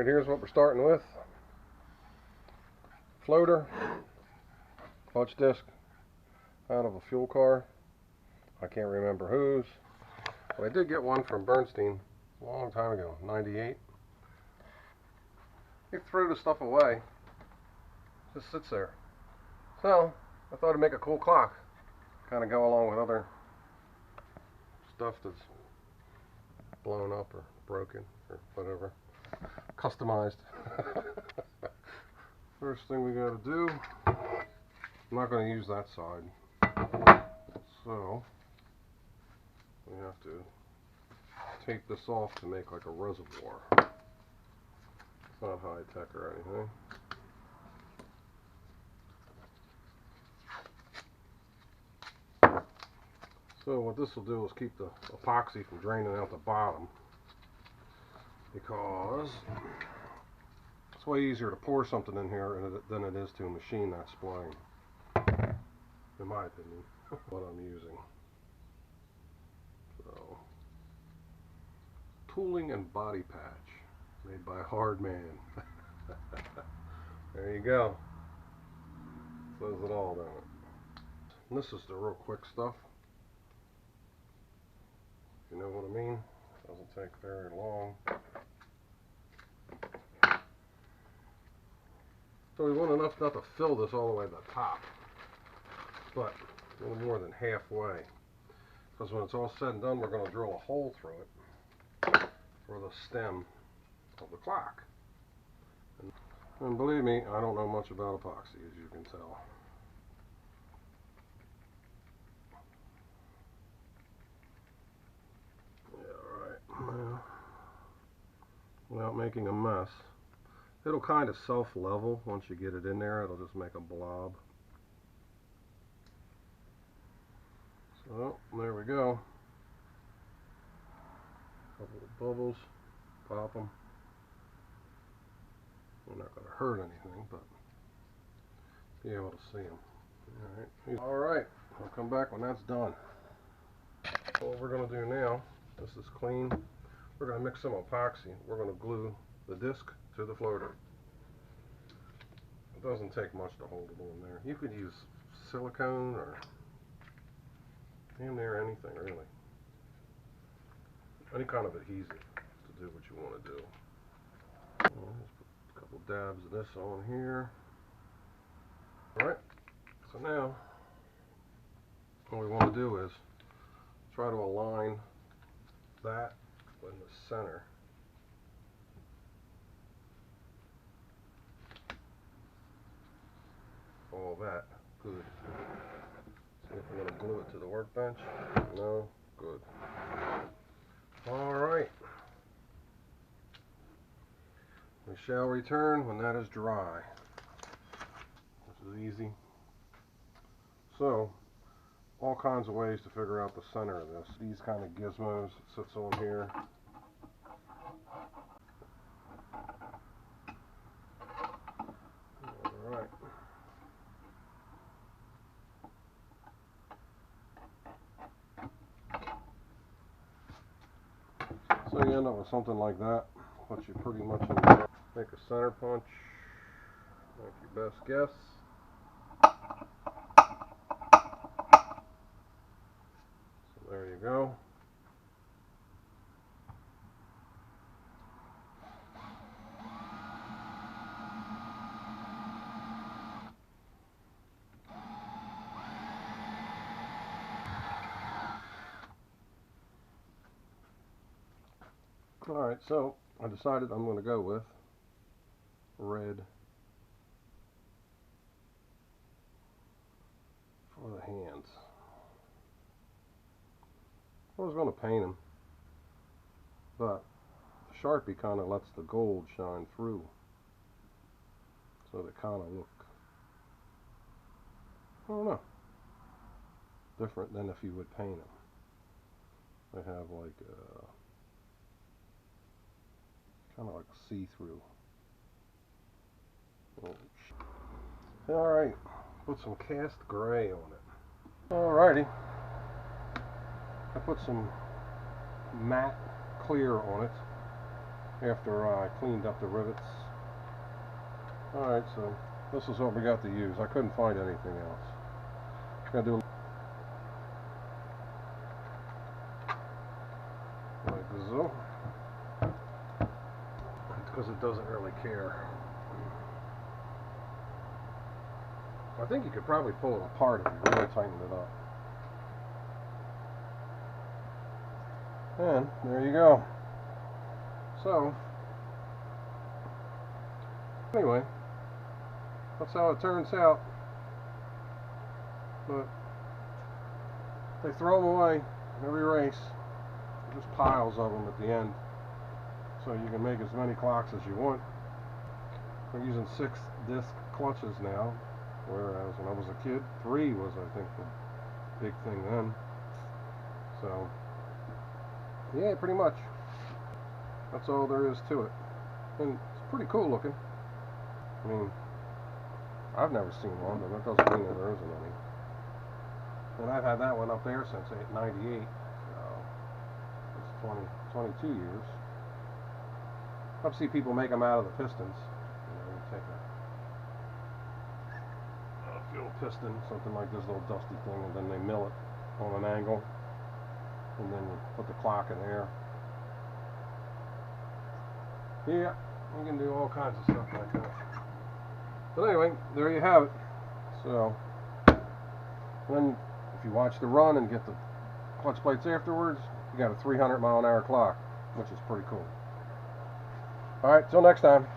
Alright, here's what we're starting with. Floater, clutch disc out of a fuel car. I can't remember whose, but I did get one from Bernstein a long time ago, 98. He threw the stuff away. Just sits there. So, I thought it'd make a cool clock. Kind of go along with other stuff that's blown up or broken or whatever. Customized. First thing we gotta do, I'm not going to use that side. So, we have to take this off to make like a reservoir. It's not high tech or anything. So what this will do is keep the epoxy from draining out the bottom, because it's way easier to pour something in here than it is to machine that spline, in my opinion, what I'm using. So, tooling and body patch made by Hard Man. There you go. Says it all, doesn't it? And this is the real quick stuff. You know what I mean? Doesn't take very long. So we want enough not to fill this all the way to the top, but a little more than halfway. Because when it's all said and done, we're going to drill a hole through it for the stem of the clock. And believe me, I don't know much about epoxy, as you can tell. Now, without making a mess, it'll kind of self-level once you get it in there. It'll just make a blob. So there we go. Couple of bubbles, pop them. They're not going to hurt anything, but be able to see them. All right, I'll come back when that's done. So what we're going to do now, this is clean. We're going to mix some epoxy. We're going to glue the disc to the floater. It doesn't take much to hold it in there. You could use silicone or damn near anything, really. Any kind of adhesive to do what you want to do. Let's put a couple dabs of this on here. Alright, so now what we want to do is try to align that in the center. All that, good. See if we're going to glue it to the workbench. No, good. Alright. We shall return when that is dry. This is easy. So, all kinds of ways to figure out the center of this. These kind of gizmos it sits on here. Alright. So you end up with something like that, what you pretty much in there. Make a center punch, like your best guess. So there you go. Alright, so I decided I'm going to go with red for the hands. I was going to paint them, but the Sharpie kind of lets the gold shine through, so they kind of look, I don't know, different than if you would paint them. They have like kind of like a see-through. Alright, put some cast gray on it. Alrighty, I put some matte clear on it. after I cleaned up the rivets. Alright, so this is what we got to use. I couldn't find anything else. Gotta do like so, because it doesn't really care. I think you could probably pull it apart if you really tighten it up. And there you go. So, anyway, that's how it turns out. But they throw them away every race. There's piles of them at the end. So you can make as many clocks as you want. I'm using 6-disc clutches now, whereas when I was a kid, 3 was, I think, the big thing then. So, yeah, pretty much. That's all there is to it. And it's pretty cool looking. I mean, I've never seen one, but that doesn't mean that there isn't any. And I've had that one up there since '98, so it's 22 years. I've seen people make them out of the pistons. You know, you take a fuel piston, something like this little dusty thing, and then they mill it on an angle, and then you put the clock in there. Yeah, you can do all kinds of stuff like that. But anyway, there you have it. So, then if you watch the run and get the clutch plates afterwards, you got a 300-mile-an-hour clock, which is pretty cool. Alright, till next time.